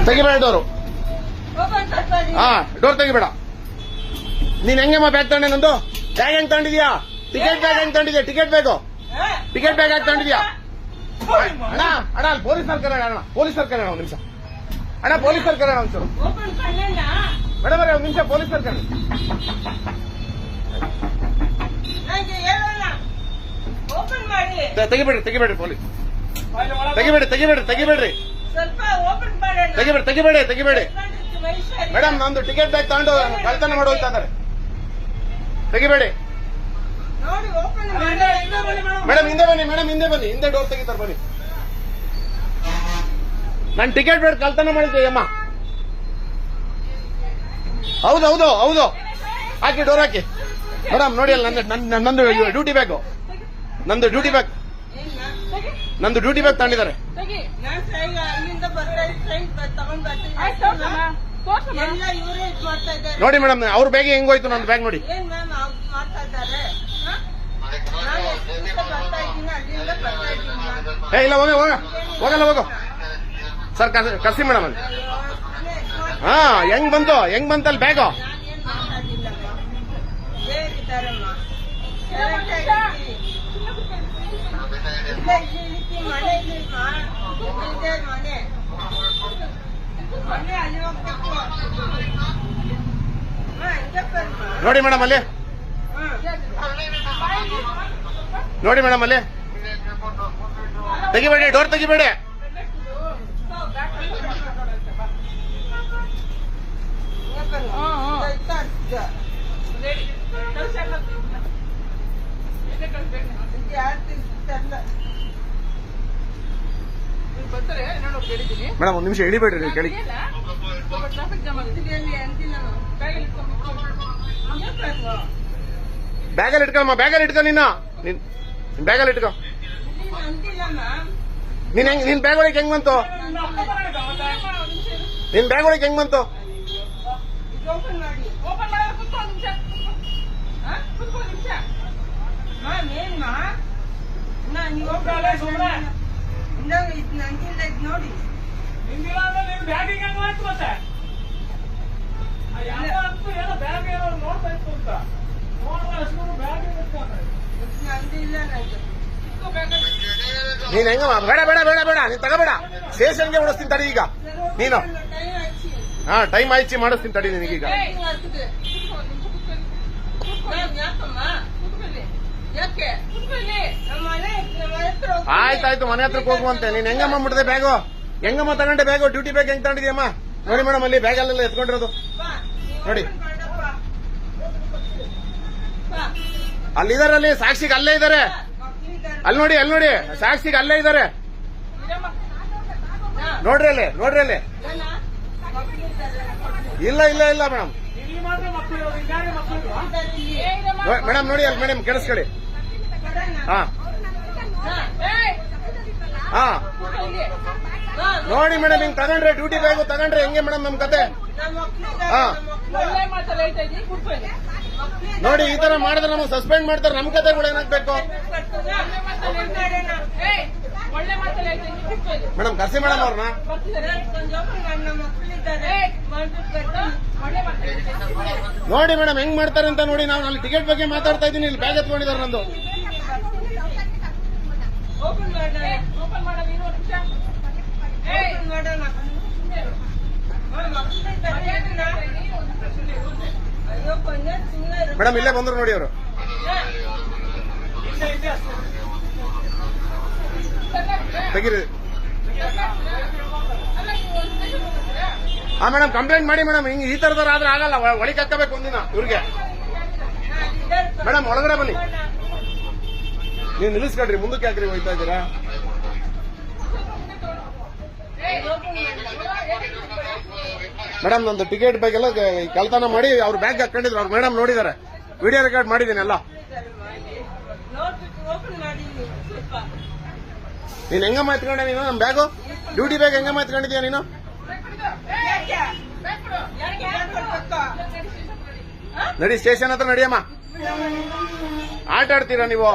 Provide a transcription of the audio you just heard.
ತೆಗಿಬೇಡ door. ಹಾ, door ತೆಗಿಬೇಡ. ನೀನ್ ಹೆಂಗಮ್ಮ bag ತಗೊಂಡೆ? ನಂದು ಬ್ಯಾಗ್ ಹೆಂಗ್ ತಗೊಂಡಿದ್ಯಾ? ಟಿಕೆಟ್ ಬ್ಯಾಗ್ ಹೆಂಗ್ ತಗೊಂಡಿದ್ಯಾ? ಟಿಕೆಟ್ ಬ್ಯಾಗ್ ಯಾಕೆ ತಗೊಂಡಿದ್ಯಾ? ಅಣ್ಣ ಅಣ್ಣ ಅಲ್ಲಿ ಪೊಲೀಸರು ಕರೆಯೋಣ. ಅಣ್ಣ ಪೊಲೀಸರು ಕರೆಯೋಣ ಒಂದ್ ನಿಮಿಷ. ಅಣ್ಣ ಪೊಲೀಸರು ಕರೆಯೋಣ ಒಂಚೂರು. ಮೇಡಮ್ ಒಂದ್ ನಿಮಿಷ ಪೊಲೀಸರು ಕರೆಯೋಣ. ತೆಗಿಬೇಡ್ರಿ ಪೊಲೀಸ್. ತೆಗಿಬೇಡಿ. ಮೇಡಮ್ ನಂದು ಟಿಕೆಟ್ ಬ್ಯಾಗ್ ತಗೊಂಡು ಕಳ್ತನ ಮಾಡೋಳ್ತಾ ಇದಾರೆ. ತೆಗಿಬೇಡಿ ಮೇಡಮ್. ಹಿಂದೆ ಬನ್ನಿ. ಹಿಂದೆ ಡೋರ್ ತೆಗಿತಾರೆ ಬನ್ನಿ. ನಾನು ಟಿಕೆಟ್ ಬ್ಯಾಗ್ ಕಳ್ತನ ಮಾಡಿದ್ದೆ ಅಮ್ಮ. ಹೌದು ಹಾಕಿ ಡೋರ್ ಹಾಕಿ. ಮೇಡಮ್ ನೋಡಿ ಅಲ್ಲ ನಂದು ಡ್ಯೂಟಿ ಬ್ಯಾಗ್. ನಂದು ಡ್ಯೂಟಿ ಬ್ಯಾಗ್ ತಗೊಂಡಿದ್ದಾರೆ. ನೋಡಿ ಮೇಡಮ್ ಅವ್ರ ಬ್ಯಾಗ್ ಹೆಂಗೋಯ್ತು ನಂದು ಬ್ಯಾಗ್ ನೋಡಿ. ಇಲ್ಲ ಹೋಗಲ್ಲ ಸರ್ ಕರ್ಸಿ ಮೇಡಮ್ ಅಲ್ಲಿ. ಹಾ ಹೆಂಗ್ ಬಂತಲ್ಲಿ ಬ್ಯಾಗು? ನೋಡಿ ಮೇಡಮ್ ಅಲ್ಲಿ. ತೆಗಿಬೇಡಿ, ಡೋರ್ ತೆಗಿಬೇಡಿ. ಮೇಡಮ್ ಒಂದ್ ನಿಮಿಷ ಹಿಡಿಬೇಡ್ರಿ ಕೇಳಿ. ಬ್ಯಾಗಲ್ಲಿ ಇಟ್ಕೊಮ್ಮ. ನಿನ್ನ ಬ್ಯಾಗಲ್ಲಿ ಇಟ್ಕೊ. ನಿನ್ ಬ್ಯಾಗ್ ಒಳಗೆ ಹೆಂಗ್ ಬಂತು? ನೋಡಿ ನೀನ್ ಹೆಂಗಮ್ಮ? ಬೇಡ ನೀನ್ ತಗೋಬೇಡ. ಸ್ಟೇಷನ್ಗೆ ಓಡಿಸ್ತೀನಿ ತಡಿ ಈಗ ನೀನು. ಹಾ ಟೈಮ್ ಆಯ್ತು ಮಾಡಿಸ್ತೀನಿ ತಡಿ ನಿನಗೀಗ. ಆಯ್ತಾಯ್ತು ಮನೆ ಹತ್ರಕ್ಕೆ ಹೋಗುವಂತೆ. ನೀನ್ ಹೆಂಗಮ್ಮ ಬಿಡದೆ ಬ್ಯಾಗು? ಹೆಂಗಮ್ಮ ತಗೊಂಡೆ ಬ್ಯಾಗು? ಡ್ಯೂಟಿ ಬ್ಯಾಗ್ ಹೆಂಗ್ ತಗೊಂಡಿದ್ಯಮ್ಮ? ನೋಡಿ ಮೇಡಮ್ ಅಲ್ಲಿ ಬ್ಯಾಗ್ ಅಲ್ಲೆಲ್ಲ ಎತ್ಕೊಂಡಿರೋದು ನೋಡಿ. ಅಲ್ಲಿದಾರೆ, ಅಲ್ಲಿ ಸಾಕ್ಷಿಗೆ ಅಲ್ಲೇ ಇದಾರೆ. ಅಲ್ಲಿ ನೋಡಿ ಸಾಕ್ಷಿಗೆ ಅಲ್ಲೇ ಇದಾರೆ. ನೋಡ್ರಿ ಅಲ್ಲಿ. ಇಲ್ಲ ಮೇಡಮ್. ಮೇಡಮ್ ನೋಡಿ ಅಲ್ಲಿ ಮೇಡಮ್ ಕೇಳಿಸ್ಕೊಳ್ಳಿ. ಹಾ ನೋಡಿ ಮೇಡಮ್ ಹಿಂಗ್ ತಗೊಂಡ್ರೆ ಡ್ಯೂಟಿ ಬ್ಯಾಗು ತಗೊಂಡ್ರೆ ಹೆಂಗೆ ಮೇಡಮ್ ನಮ್ ಕತೆ? ಹಾ ನೋಡಿ ಈ ತರ ಮಾಡಿದ್ರೆ ನಮಗೆ ಸಸ್ಪೆಂಡ್ ಮಾಡ್ತಾರೆ. ನಮ್ ಕತೆಗಳು ಏನಾಗ್ಬೇಕು ಮೇಡಮ್? ಕರ್ಸಿ ಮೇಡಮ್ ಅವ್ರನ್ನ. ನೋಡಿ ಮೇಡಮ್ ಹೆಂಗ್ ಮಾಡ್ತಾರೆ ಅಂತ ನೋಡಿ. ನಾವು ಅಲ್ಲಿ ಟಿಕೆಟ್ ಬಗ್ಗೆ ಮಾತಾಡ್ತಾ ಇದ್ದೀನಿ, ಇಲ್ಲಿ ಬ್ಯಾಗ್ ಎತ್ಕೊಂಡಿದ್ದಾರೆ ನಂದು. ಮೇಡಮ್ ಇಲ್ಲೇ ಬಂದ್ರು ನೋಡಿ ಅವರು. ತೆಗೀರಿ. ಹಾ ಮೇಡಮ್ ಕಂಪ್ಲೇಂಟ್ ಮಾಡಿ ಮೇಡಮ್. ಹಿಂಗ್ ಈ ತರದವ್ರ ಆದ್ರೆ ಆಗಲ್ಲ, ಒಳಗೆ ಹಾಕಬೇಕು ಒಂದಿನ ಇವ್ರಿಗೆ. ಮೇಡಮ್ ಒಳಗಡೆ ಬನ್ನಿ. ನೀವು ನಿಲ್ಲಿಸ್ಕೊಡ್ರಿ, ಮುಂದಕ್ಕೆ ಹಾಕ್ರಿ. ಹೋಯ್ತಾ ಇದ್ದೀರಾ? ಮೇಡಮ್ ನಂದು ಟಿಕೆಟ್ ಬ್ಯಾಗ್ ಎಲ್ಲ ಕಳ್ತನ ಮಾಡಿ ಅವ್ರ ಬ್ಯಾಗ್ ಹಾಕೊಂಡಿದ್ರು. ಅವ್ರು ಮೇಡಮ್ ನೋಡಿದ್ದಾರೆ, ವಿಡಿಯೋ ರೆಕಾರ್ಡ್ ಮಾಡಿದ್ದೀನಿ ಎಲ್ಲ. ನೀನ್ ಹೆಂಗಮ್ಮ ಎತ್ಕೊಂಡೆ ನೀನು ನಮ್ ಬ್ಯಾಗು? ಡ್ಯೂಟಿ ಬ್ಯಾಗ್ ಹೆಂಗಮ್ಮ ಎತ್ಕೊಂಡಿದ್ಯಾ ನೀನು? ನಡಿ ಸ್ಟೇಷನ್ ಹತ್ರ ನಡಿಯಮ್ಮ. ಆಟ ಆಡ್ತೀರಾ ನೀವು?